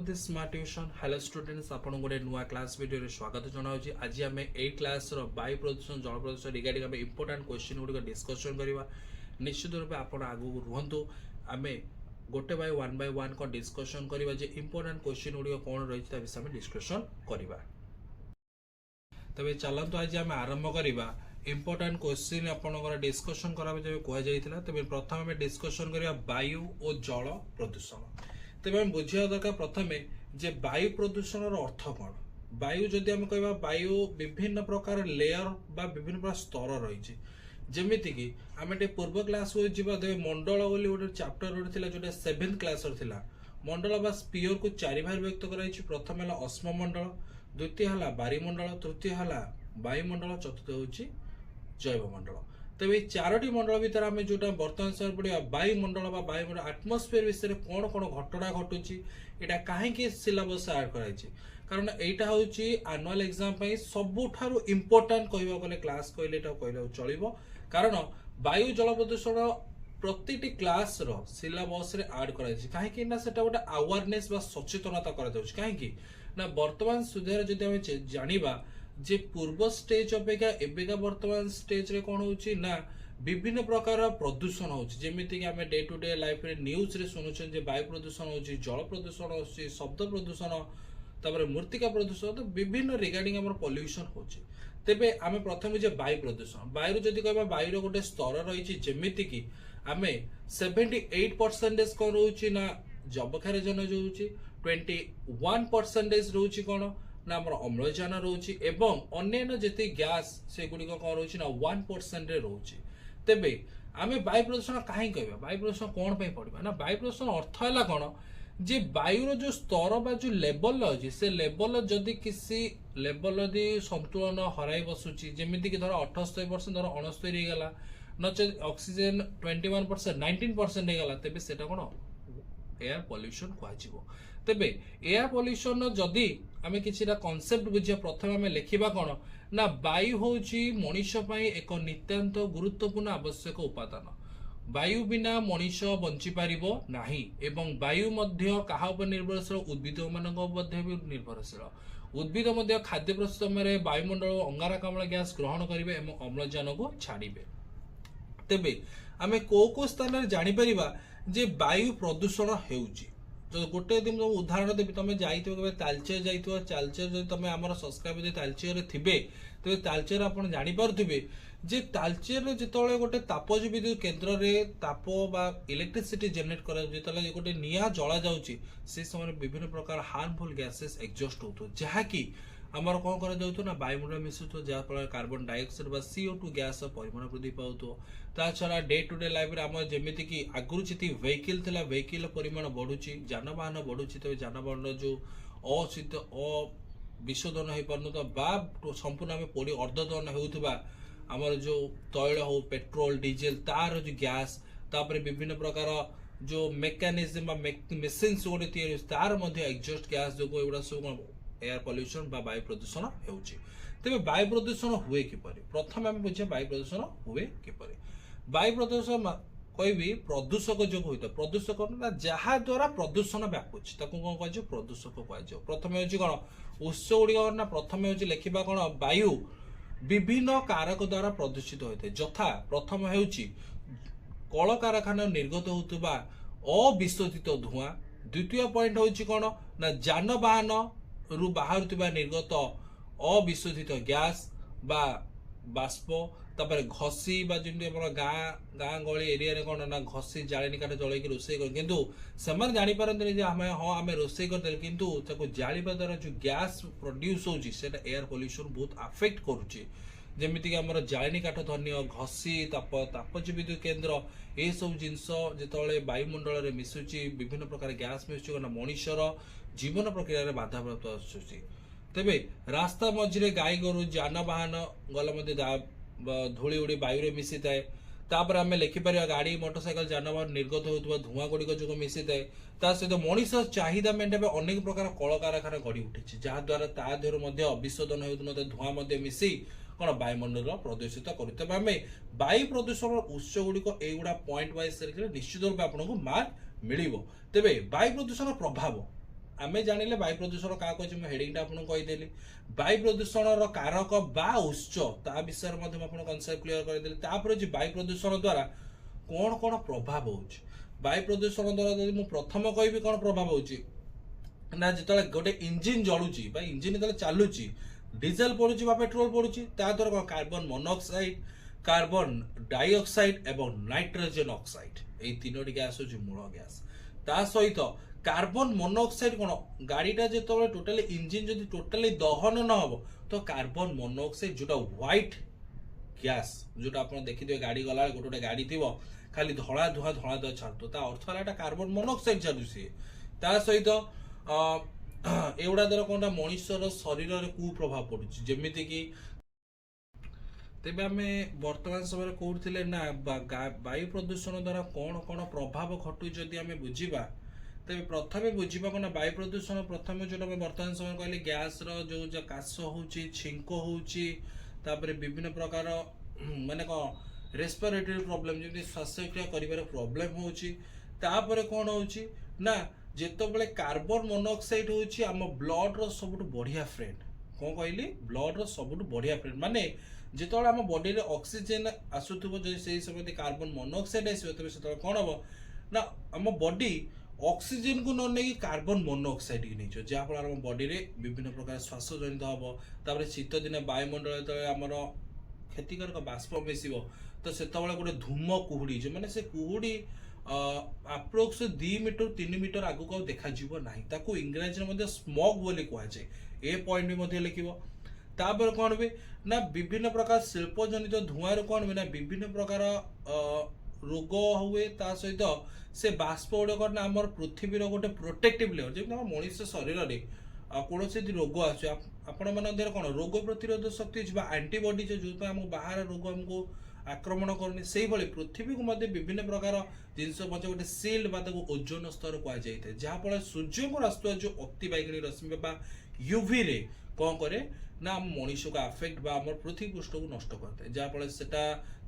Prajapati smart tuition hello students आपन गोटे नुआ क्लास वीडियो रे स्वागत जनाउछि। आज आम ए क्लास रो वायु प्रदूषण जल प्रदूषण रिगार्डिंग आम इंपोर्टेंट क्वेश्चन गुड डिस्कशन करवा। निश्चित रूप आपन आगु रुहंतु आम गोटे बाय वन को डिस्कशन करवा जे इंपोर्टेंट क्वेश्चन गुड कौन रही है विषय में डिस्कशन करवा। तबे चलतु आज आम आरंभ करवा इंपोर्टेंट क्वेश्चन आपनकर डिस्कशन करा जब कह जाइतिला। तबे प्रथम आम डिस्कशन करवा वायु और जल प्रदूषण। तेज आम बुझा दरकार प्रथमे जे वायु प्रदूषण अर्थ कौन। वायु जदि आम कह वायु विभिन्न प्रकार लेयर बा विभिन्न प्रकार स्तर रही जमीती कि आम पूर्व क्लास को जीवा देवे मंडल बोली गोटे चैप्टर गोटे थिला जोटा 7th क्लास थिला। मंडल बा स्पीयर को चारि भाग व्यक्त कराई। प्रथम है अस्म मंडल, द्वितीय है बारिमंडल, तृतीय है वायुमंडल, चतुर्थ होची जैवमंडल। तबे चारोटी मंडल भीतर आम जो बर्तमान समय पढ़ा वायुमंडल वायुमंडल आटमोस्फियर विषय कौन कौन घटना घटुची यहाँ कहीं सिलेबस ऐड कराई। कारण यहाँ हूँ आनुआल एग्जाम सबुठारु इम्पोर्टाट कह गले क्लास कहले कहले चलो। कारण वायु जल प्रदूषण प्रति क्लास रो सिलेबस रे ऐड कराई कहीं गोटे अवेयरनेस बा सचेतनता कहीं ना वर्तमान सुधा जदि आम जानिबा जे पूर्व स्टेज अपेक्षा एବେका वर्तमान स्टेज रे कौन होची ना विभिन्न प्रकार प्रदूषण होची। जेमिति कि आमे डे टू डे लाइफ रे न्यूज रे सुनुछन जे वायु प्रदूषण होची, जल प्रदूषण होची, शब्द प्रदूषण, तापर मृत्तिका प्रदूषण, तो विभिन्न रिगार्डिंग हमर पोल्यूशन होची। तेबे आमे प्रथम जे वायु प्रदूषण वायु जदि कहबा वायु रो गोटे स्तर रही जेमिति कि आमे 78% कौन रोची ना जबक्षारजन जो होची, 21% रोची कौन ना आम अम्लजान रोची एवं अन्य जिते गैस से गुड़िक कौन रोची ना 1% रे रोची। तेबे आमे वायु प्रदूषण कहीं कहबा वायु प्रदूषण कौन पे पड़िबा ना वायु प्रदूषण अर्थ है कौन जे वायु जो स्तर बा जो लेवल अच्छी से लेवल जदि किसी लेवल यदि संतुलन हराई बसुची जेमिति कि धर 78% धर 69 गला नचे ऑक्सीजन 21% 19% गला तेबे सेटा कौन एयर पॉल्यूशन कह। तेबे एयर पॉल्यूशन जदि आमे किछिटा कांसेप्ट बुझिया प्रथम आमे लेखिबा कौन ना वायु होची मनुष्य पई एक नितांत गुरुत्वपूर्ण आवश्यक उपादान। वायु बिना मनुष्य बंची पारिबो नाही एवं वायु मध्य काहा उपर निर्भरशील उद्भिद मानक मध्य भी निर्भरशील। उद्भिद मध्य खाद्य प्रस्तुत समय वायुमंडल अंगारकाम्ल गैस ग्रहण करिवे एवं अम्लजान को छाड़िबे। तेबे आमे को स्थान रे जानि परिबा जे वायु प्रदूषण हेउची। जो गोटे दिन उदाहरण देवी तुम जाइए तालचेर जाइए तालचेर जो तुम आम सब्सक्राइब तालचेर थे तेज तालचेर आप जापे जे तालचेर जो गोटे तापज विद्युत केन्द्र रे ताप बा इलेक्ट्रिसिटी जनरेट कर गोटे निआ जला जाऊँगी से समय विभिन्न प्रकार हार्मफुल गैसेस एक्जस्ट हो जहाँकि आमर कौन कर वायुमंडल मिसुत जहाँफल कार्बन डाइऑक्साइड बा CO2 गैस परिमाण वृद्धि पाऊ। ता छड़ा डे टू डे लाइफ आम जमीती कि आगुरी जी वेहिकल था वेहिकल परिमाण बढ़ुची जानवाहन बढ़ुची तेज जानवाहन जो अशीत अविशोधन हो पार बा संपूर्ण आम पोड़ी अर्धदहन होता आमर जो तैल हो पेट्रोल डीजेल तार जो गैस तापर विभिन्न प्रकार जो मेकानिज्म मेसीन्स गोटे तार एक्जस्ट गैस जो एगुड़ा सब एयर पॉल्यूशन बा वायु प्रदूषण होउची। तेबे वायु प्रदूषण हुए किपरि प्रथम आम बुझे वायु प्रदूषण हुए किपरि। वायु प्रदूषण कहबी प्रदूषक जो होता प्रदूषक ना जहा द्वारा प्रदूषण व्यापुची ताकू कौन कह प्रदूषक कह। प्रथम होची कौन उत्स गुड़िक ना प्रथम होची लेखिबा कौन वायु विभिन्न कारक द्वारा प्रदूषित होता है यथा प्रथम होची कल कारखाना निर्गत होतुबा अविशोधित धुआं। द्वितीय पॉइंट होची कौन ना जानवाहन रु बाहर निर्गत अविशोधित गैस बा बाष्प तापर घसी बा जमी गाँ गली एरिया रे कौन ना घसी जाणी काठ जल रोसे किंतु से जानी पारती हाँ आम रोसे करदे किंतु जाड़ा द्वारा जो गैस प्रोड्यूस होची सेटा एयर पॉल्यूशन बहुत अफेक्ट करुचे। जेमिति कि आमर जाणी काठ धन्य घसी तापज विद्युत केन्द्र ये सब जिनस जिते वायुमंडल में मिसुची विभिन्न प्रकार गैस मिसुची मनुष्यर जीवन प्रक्रिया रे बाधा प्राप्त आसुची। तेबे रास्ता मझे गाई गोरु जानवाहन गला धूली उड़ी वायु मिसी थाए। तापर आम लिखिपर गाड़ी मोटरसाइकेल जानवाहन निर्गत होता धुआं गुड़िक जो मिसी थाए। ता सहित मनीष चाहिदा मेटाइबा अनेक प्रकार कल कारखाना गढ़ी उठी जहाद्वारा ता देहर अविशोधन होता धुआं मिसी कौन वायुमंडल प्रदूषित कर। आम वायु प्रदूषण उत्स गुड़िक युवा पॉइंट वाइज निश्चित रूप आपको मार्क मिल। तेबे वायु प्रदूषण प्रभाव आमे जानिले वायु प्रदूषण क्या कहे मैं हेडिंग आपको कहीदेली वायु प्रदूषण कारक बा उत्स ता विषय में आपको कनसेप्ट क्लियर करदेली तापर जे वायु प्रदूषण द्वारा कौन कौन प्रभाव होउछ वायु प्रदूषण द्वारा यदि मु प्रथम कहबी कौन प्रभाव होउछ ना जिते गोटे इंजिन जलुची बा इंजिन जो चलुची डीजेल पड़ुची बा पेट्रोल पड़ुची ता द्वारा कौन कार्बन मोनोक्साइड कार्बन डाइऑक्साइड एवं नाइट्रोजन ऑक्साइड ए तीनोटी गैस होची मूल गैस ता सहित कार्बन मोनोक्साइड कौन गाड़ीटा जो टोटाली इंजिन जदि टोटाली दहन न हो तो कार्बन मोनोक्साइड जोटा व्हाइट गैस जोटा आप देखिए गाड़ी गला गोटे गोटे गाड़ी थी खाली धड़ा धुआ छाड़ू ता अर्थ है कार्बन मोनोक्साइड छाड़ू सी ता सहित एगुड़ा द्वारा कौन मनुष्यर शरीर में कुप्रभाव पड़ुछि जेमिति कि तेबे आमे वर्तमान समय कहते ना वायु प्रदूषण द्वारा कौन कौन प्रभाव घटू जदि आमे बुझिबा तेबे प्रथमे बुझिबा कोना वायु प्रदूषण प्रथमे जो वर्तमान समय कहले गैस जो काश होउछि छिंको होउछि तापरे विभिन्न प्रकार माने कौन रेस्पिरेटरी प्रॉब्लम जेमति श्वासक्रिया करिवार प्रॉब्लम होउछि तापरे कौन होउछि ना जेतबेले कार्बन मोनोक्साइड होउछि हम ब्लड रो सबुठ बढ़िया फ्रेंड कौन कहली ब्लड रो सबुठ बढ़िया फ्रेंड माने जेतबेले हम बॉडी रे ऑक्सीजन आसुथबो जे सेही समय कार्बन मोनोक्साइड आसीबो तबे सेतबेले कौन हबो ना हम बॉडी ऑक्सीजन को न नहीं कार्बन मोनोक्साइड की नहीं जहाँफल आम बॉडी रे विभिन्न प्रकार श्वास जनित हम तापर शीत दिन वायुमंडल जो आमर क्षतिकारक बाष्प मिसिब तो से गोटे धूम कुहुड़ी जो मैंने से कुहुड़ी अप्रोक्स 2 मीटर 3 मीटर आगक देखा ना ताकू इंग्राजी में स्मॉग बोली कहुए ए पॉइंट भी लिखिब तापर कौन भी ना विभिन्न प्रकार शिल्प जनित धुआं कौन भी ना विभिन्न प्रकार रोग हुए ता सहित से बाष्प गुड़क ना आम पृथ्वीर गोटे प्रोटेक्टिव लेयर जब मनुष्य शरीर में कौन से रोग आस कौन रोग प्रतिरोध शक्ति आंटीबॉडी जो आम बाहर रोग आमको आक्रमण करनी से पृथ्वी को मध्य विभिन्न प्रकार जिनस गोटे सील्ड बा ओजोन स्तर कहुए जहाँफल सूर्य को आसुआ जो अति बैगणी रश्मि यूवी रे कौन करे ना आम मनुष्य को आफेक्ट बा आम पृथ्वी पृष्ठ को नष्ट करते हैं जहाँफल से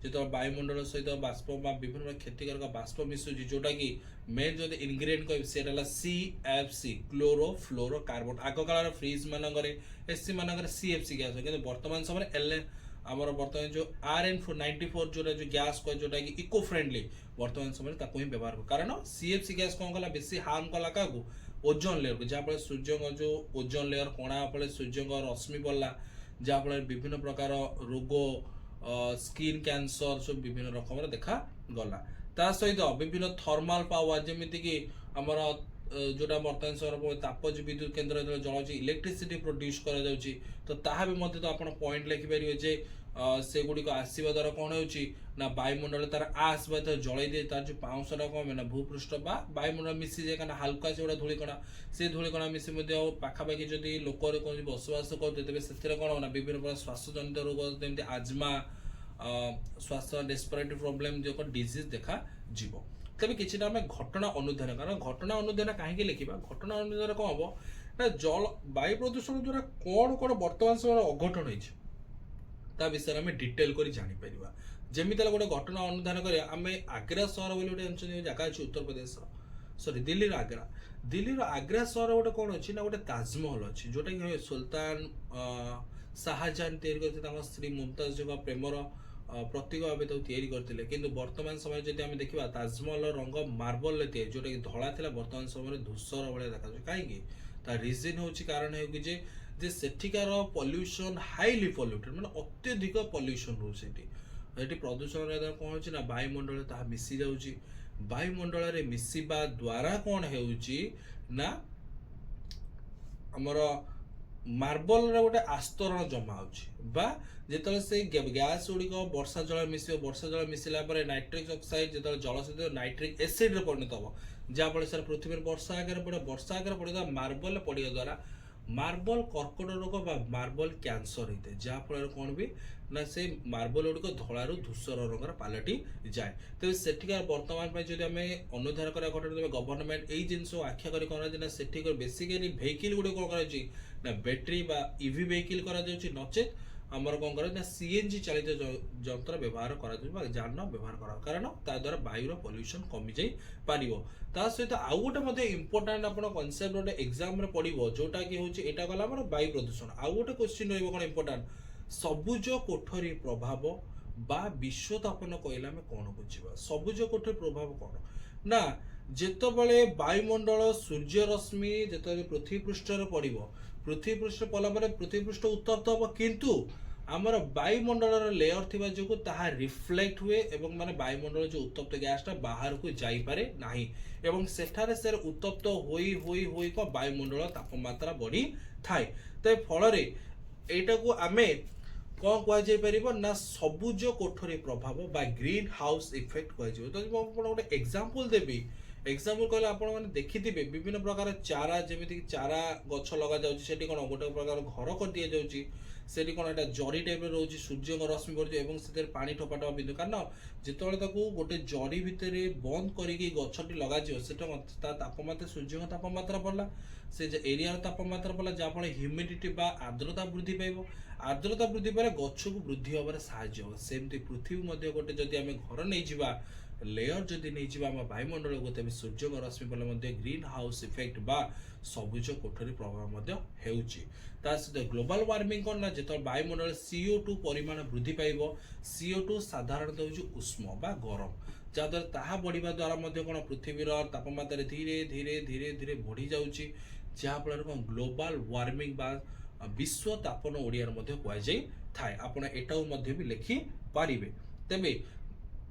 जो वायुमंडल सहित बाष्प विभिन्न क्षतिकारक बाष्प मिसुची जोटा कि मेन जो इनग्रेडिएंट कह CFC क्लोरो फ्लोरो कार्बन आग काल फ्रिज मानक एसी मानक CFC गैस कि वर्तमान समय आमर वर्तमान जो RN94 जो गैस कह जोटा कि इको फ्रेंडली वर्तमान समय ही व्यवहार कर कारण CFC गैस कौन कला बेसी हार्म कला क्या ओजोन लेयर को जहाँफल सूर्य जो ओजोन लेयर कणा फल सूर्य रश्मि पड़ला जहाँफल विभिन्न प्रकार रोग स्किन कैंसर सब विभिन्न रकम देखा गला ता सहित विभिन्न थर्माल पावर जमीती कि आमर जोटा वर्तमान समय तापज विद्युत केन्द्र जलाऊँ इलेक्ट्रिसिटी प्रोड्यूस करा तो ताहा भी मध्य तो आप पॉइंट लिखिपारे जे से गुड़िक आसवा द्वारा कौन हो वायुमंडल तार आसवा जल दिए तार जो पाउंसटा कौन ना भूपृष्ठ बा वायुमंडल मिसी जाए क्या हालका से गोटा धूलिकणा से धूलिकणा मिसी पाखापाखि जदि लोक कौन बसवास करते तेज से कौन होना विभिन्न प्रकार श्वासजनित रोग जमी आजमा श्वास रेस्पिरेटरी प्रॉब्लम जो डिजीज देखा जीव तबे किसी घटना अनुधान कारण घटना अनुधान कहीं लिखा घटना अनुधान कौन हम ना जल वायु प्रदूषण द्वारा कौन कौन वर्तमान समय अघटन होती ता विषय में डिटेल कर जापर जमी गोटे घटना अनुधान कर आम आग्रा सहर बोली गोटे जगह अच्छी उत्तर प्रदेश सॉरी दिल्ली आग्रा सहर गोटे कौन अच्छी ना गोटे ताजमहल अच्छी जोटा कि सुल्तान शाहजहान तैयारी स्त्री मुमताज जो प्रेमर प्रतीक भाव तैयारी करते कि वर्तमान समय जब आम देखा ताजमहल रंग मार्बल तैयारी जोटा कि धड़ा था वर्तमान समय धूसर भाई देखा कहीं रिजन हूँ कारण हो जे सेठिकार पॉल्यूशन हाईली पॉल्यूटेड माने अत्यधिक पॉल्यूशन रोटी प्रदूषण कौन हो ना वायुमंडल ताहा मिसी जाउची वायुमंडल रे मिसिबा द्वारा कौन होउची ना हमर मार्बल रे गोटे आस्तरण जमा होउची जिते से गैस गुड़िक वर्षा जल मिसला नाइट्रिक ऑक्साइड जो जल सहित नाइट्रिक एसिड रे परिणत हम जहाँफल सर पृथ्वी वर्षा आगे पड़े वर्षा आगे पड़े मार्बल पड़ा द्वारा मार्बल कर्कट रोग मार्बल कैंसर होता है जहाँफल कौन भी ना से मार्बल गुड़िक धलारू धूसर रंगर पलटि जाए तेज सेठिकार वर्तमान जब आम अनुधान करा घटना गवर्नमेंट यही जिन आख्या कर बेसिकली भेहिकल गुड़े कौन कर बैटेरी ईवी भेहिकल नचेत ଆମର କ'ଣ କରା ନା CNG ଚାଳିତ ଯନ୍ତ୍ର ବ୍ୟବହାର କରାଯାଉଛି ବା ଯାନ ବ୍ୟବହାର କରା, କାରଣ ତା ଦ୍ୱାରା ବାୟୁର ପଲ୍ୟୁସନ୍ କମିଯାଇ ପାରିବ। ତା ସହିତ ଆଉ ଗୋଟେ ମଧ୍ୟ ଇମ୍ପୋର୍ଟାଣ୍ଟ ଆପଣ କନସେପ୍ଟ ଗୋଟେ ଏକ୍ଜାମରେ ପଡ଼ିବ, ଯୋଉଟା କି ହେଉଛି ଏଇଟା ଗଲା ଆମର ବାୟୁ ପ୍ରଦୂଷଣ। ଆଉ ଗୋଟେ କ୍ୱେଶ୍ଚିନ୍ ରହିବ କ'ଣ ଇମ୍ପୋର୍ଟାଣ୍ଟ, ସବୁଜ କୋଠରୀ ପ୍ରଭାବ ବା ବିଶ୍ୱତାପନ କହିଲେ ଆମେ କ'ଣ ବୁଝିବା? ସବୁଜ କୋଠରୀ ପ୍ରଭାବ କ'ଣ ନା, ଯେତେବେଳେ ବାୟୁମଣ୍ଡଳ ସୂର୍ଯ୍ୟ ରଶ୍ମି ଯେତେବେଳେ ପୃଥିବୀ ପୃଷ୍ଠରେ ପଡ଼ିବ, ପୃଥିବୀ ପୃଷ୍ଠରେ ପଡ଼ିଲା ପରେ ପୃଥିବୀ ପୃଷ୍ଠ ଉତ୍ତପ୍ତ ହେବ, କିନ୍ତୁ ଆମର ବାୟୁମଣ୍ଡଳର ଲେୟର ଥିବା ଯୋଗୁଁ ତାହା ରିଫ୍ଲେକ୍ଟ ହୁଏ ଏବଂ ମାନେ ବାୟୁମଣ୍ଡଳ ଯେଉଁ ଉତ୍ତପ୍ତ ଗ୍ୟାସଟା ବାହାରକୁ ଯାଇପାରେ ନାହିଁ ଏବଂ ସେଠାରେ ସେ ଉତ୍ତପ୍ତ ହୋଇ ହୋଇ ହୋଇ କ'ଣ ବାୟୁମଣ୍ଡଳ ତାପମାତ୍ରା ବଢ଼ିଥାଏ। ତ ଫଳରେ ଏଇଟାକୁ ଆମେ କ'ଣ କୁହାଯାଇ ପାରିବ ନା ସବୁଜ କୋଠରୀ ପ୍ରଭାବ ବା ଗ୍ରୀନ୍ ହାଉସ୍ ଇଫେକ୍ଟ କୁହାଯିବ। ତ ମୁଁ ଆପଣ ଗୋଟେ ଏକ୍ସାମ୍ପଲ୍ ଦେବି। ଏକ୍ସାମ୍ପଲ୍ କହିଲେ ଆପଣମାନେ ଦେଖିଥିବେ ବିଭିନ୍ନ ପ୍ରକାର ଚାରା, ଯେମିତିକି ଚାରା ଗଛ ଲଗାଯାଉଛି, ସେଠି କ'ଣ ଗୋଟେ ପ୍ରକାର ଘର କରିଦିଆଯାଉଛି, ସେଠି କ'ଣ ଏଇଟା ଜରି ଟାଇପ୍ର ରହୁଛି, ସୂର୍ଯ୍ୟଙ୍କ ରଶ୍ମି ପଡ଼ୁଛି ଏବଂ ସେଥିରେ ପାଣି ଠୋପା ଠୋପା ବିନ୍ଦୁ, କାରଣ ଯେତେବେଳେ ତାକୁ ଗୋଟେ ଜରି ଭିତରେ ବନ୍ଦ କରିକି ଗଛଟି ଲଗାଯିବ, ସେଟା ତା ତାପମାତ୍ରା ସୂର୍ଯ୍ୟଙ୍କ ତାପମାତ୍ରା ପଡ଼ିଲା, ସେ ଏରିଆର ତାପମାତ୍ରା ପଡ଼ିଲା, ଯାହାଫଳରେ ହ୍ୟୁମିଡିଟି ବା ଆର୍ଦ୍ରତା ବୃଦ୍ଧି ପାଇବ। ଆର୍ଦ୍ରତା ବୃଦ୍ଧି ପାଇଲେ ଗଛକୁ ବୃଦ୍ଧି ହେବାରେ ସାହାଯ୍ୟ ହେବ। ସେମିତି ପୃଥିବୀ ମଧ୍ୟ ଗୋଟେ ଯଦି ଆମେ ଘର ନେଇଯିବା, ଲେୟର ଯଦି ନେଇଯିବା ଆମ ବାୟୁମଣ୍ଡଳକୁ, ତେବେ ସୂର୍ଯ୍ୟଙ୍କ ରଶ୍ମି ପଡ଼ିଲେ ମଧ୍ୟ ଗ୍ରୀନ୍ ହାଉସ୍ ଇଫେକ୍ଟ ବା ସବୁଜ କୋଠରୀ ପ୍ରଭାବ ମଧ୍ୟ ହେଉଛି। ତା ସହିତ ଗ୍ଲୋବାଲ ୱାର୍ମିଂ କ'ଣ ନା, ଯେତେବେଳେ ବାୟୁମଣ୍ଡଳରେ CO2 ପରିମାଣ ବୃଦ୍ଧି ପାଇବ, CO2 ସାଧାରଣତଃ ହେଉଛି ଉଷ୍ମ ବା ଗରମ, ଯାହାଦ୍ୱାରା ତାହା ବଢ଼ିବା ଦ୍ୱାରା ମଧ୍ୟ କ'ଣ ପୃଥିବୀର ତାପମାତ୍ରା ଧୀରେ ଧୀରେ ଧୀରେ ଧୀରେ ବଢ଼ି ଯାଉଛି, ଯାହାଫଳରେ କ'ଣ ଗ୍ଲୋବାଲ ୱାର୍ମିଂ ବା ବିଶ୍ୱ ତାପନ ଓଡ଼ିଆରେ ମଧ୍ୟ କୁହାଯାଇଥାଏ। ଆପଣ ଏଟାକୁ ମଧ୍ୟ ବି ଲେଖିପାରିବେ। ତେବେ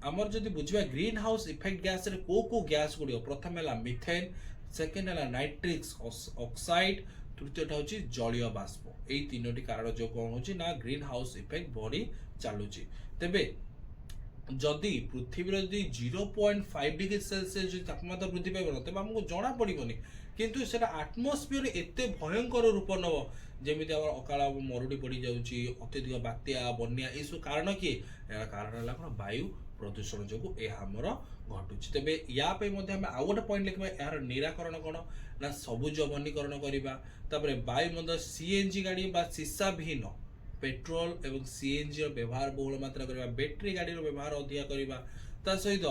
ଆମର ଯଦି ବୁଝିବା ଗ୍ରୀନ୍ ହାଉସ୍ ଇଫେକ୍ଟ ଗ୍ୟାସରେ କୋଉ ଗ୍ୟାସ୍ ଗୁଡ଼ିକ, ପ୍ରଥମେ ହେଲା ମିଥେନ୍, ସେକେଣ୍ଡ ହେଲା ନାଇଟ୍ରିକ୍ସ ଅକ୍ସାଇଡ୍, ତୃତୀୟଟା ହେଉଛି ଜଳୀୟ ବାଷ୍ପ। ଏଇ ତିନୋଟି କାରଣ ଯୋଗୁଁ କ'ଣ ହେଉଛି ନା ଗ୍ରୀନ୍ ହାଉସ୍ ଇଫେକ୍ଟ ବଢ଼ି ଚାଲୁଛି। ତେବେ ଯଦି ପୃଥିବୀର ଯଦି 0.5 ଡିଗ୍ରୀ ସେଲସିୟସ୍ ଯଦି ତାପମାତ୍ରା ବୃଦ୍ଧି ପାଇବ ନା, ତେବେ ଆମକୁ ଜଣା ପଡ଼ିବନି, କିନ୍ତୁ ସେଟା ଆଟମୋସ୍ଫିୟର ଏତେ ଭୟଙ୍କର ରୂପ ନେବ, ଯେମିତି ଆମର ଅକାଳ ମରୁଡ଼ି ପଡ଼ିଯାଉଛି, ଅତ୍ୟଧିକ ବାତ୍ୟା, ବନ୍ୟା, ଏସବୁ କାରଣ କିଏ? ଏହାର କାରଣ ହେଲା କ'ଣ? ବାୟୁ ପ୍ରଦୂଷଣ ଯୋଗୁଁ ଏହା ଆମର ଘଟୁଛି। ତେବେ ୟା ପାଇଁ ମଧ୍ୟ ଆମେ ଆଉ ଗୋଟେ ପଏଣ୍ଟ ଲେଖିବା, ଏହାର ନିରାକରଣ କ'ଣ ନା ସବୁଜ ବନୀକରଣ କରିବା, ତାପରେ ବାୟୁମଣ୍ଡଳ CNG ଗାଡ଼ି ବା ସୀସା ବିହୀନ ପେଟ୍ରୋଲ ଏବଂ CNG ର ବ୍ୟବହାର ବହୁଳ ମାତ୍ରା କରିବା, ବ୍ୟାଟେରୀ ଗାଡ଼ିର ବ୍ୟବହାର ଅଧିକା କରିବା। ତା ସହିତ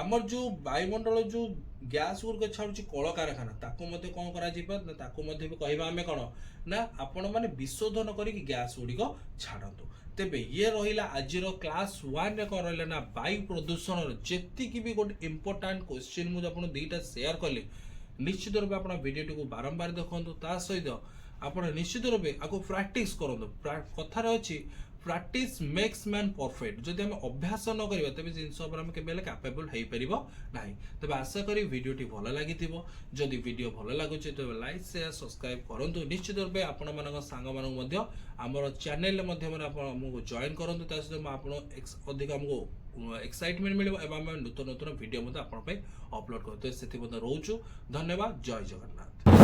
ଆମର ଯେଉଁ ବାୟୁମଣ୍ଡଳ ଯେଉଁ ଗ୍ୟାସ୍ ଗୁଡ଼ିକ ଛାଡ଼ୁଛି କଳକାରଖାନା, ତାକୁ ମଧ୍ୟ କ'ଣ କରାଯିବ ନା ତାକୁ ମଧ୍ୟ ବି କହିବା ଆମେ କ'ଣ ନା ଆପଣମାନେ ବିଶୋଧନ କରିକି ଗ୍ୟାସ୍ ଗୁଡ଼ିକ ଛାଡ଼ନ୍ତୁ। ତେବେ ଇଏ ରହିଲା ଆଜିର କ୍ଲାସ୍ 1ରେ କ'ଣ ରହିଲା ନା ବାୟୁ ପ୍ରଦୂଷଣର ଯେତିକି ବି ଗୋଟେ ଇମ୍ପୋର୍ଟାଣ୍ଟ କ୍ୱେଶ୍ଚିନ୍ ମୁଁ ଆପଣ ଦୁଇଟା ସେୟାର କଲି, ନିଶ୍ଚିତ ରୂପେ ଆପଣ ଭିଡ଼ିଓଟିକୁ ବାରମ୍ବାର ଦେଖନ୍ତୁ। ତା ସହିତ ଆପଣ ନିଶ୍ଚିତ ରୂପେ ଆକୁ ପ୍ରାକ୍ଟିସ୍ କରନ୍ତୁ। କଥାରେ ଅଛି ପ୍ରାକ୍ଟିସ୍ ମେକ୍ସ ମ୍ୟାନ୍ ପରଫେକ୍ଟ। ଯଦି ଆମେ ଅଭ୍ୟାସ ନ କରିବା, ତେବେ ଜିନିଷ ଉପରେ ଆମେ କେବେ ହେଲେ କ୍ୟାପେବଲ୍ ହେଇପାରିବ ନାହିଁ। ତେବେ ଆଶା କରି ଭିଡ଼ିଓଟି ଭଲ ଲାଗିଥିବ। ଯଦି ଭିଡ଼ିଓ ଭଲ ଲାଗୁଛି ତେବେ ଲାଇକ୍, ସେୟାର, ସବସ୍କ୍ରାଇବ୍ କରନ୍ତୁ। ନିଶ୍ଚିତ ରୂପେ ଆପଣମାନଙ୍କ ସାଙ୍ଗମାନଙ୍କୁ ମଧ୍ୟ ଆମର ଚ୍ୟାନେଲରେ ମାଧ୍ୟମରେ ଆପଣ ଆମକୁ ଜଏନ୍ କରନ୍ତୁ। ତା ସହିତ ଆପଣ ଅଧିକ ଆମକୁ ଏକ୍ସାଇଟମେଣ୍ଟ ମିଳିବ ଏବଂ ଆମେ ନୂତନ ନୂତନ ଭିଡ଼ିଓ ମଧ୍ୟ ଆପଣଙ୍କ ପାଇଁ ଅପଲୋଡ଼ କରୁଛୁ। ସେଥି ମଧ୍ୟ ରହୁଛୁ। ଧନ୍ୟବାଦ। ଜୟ ଜଗନ୍ନାଥ।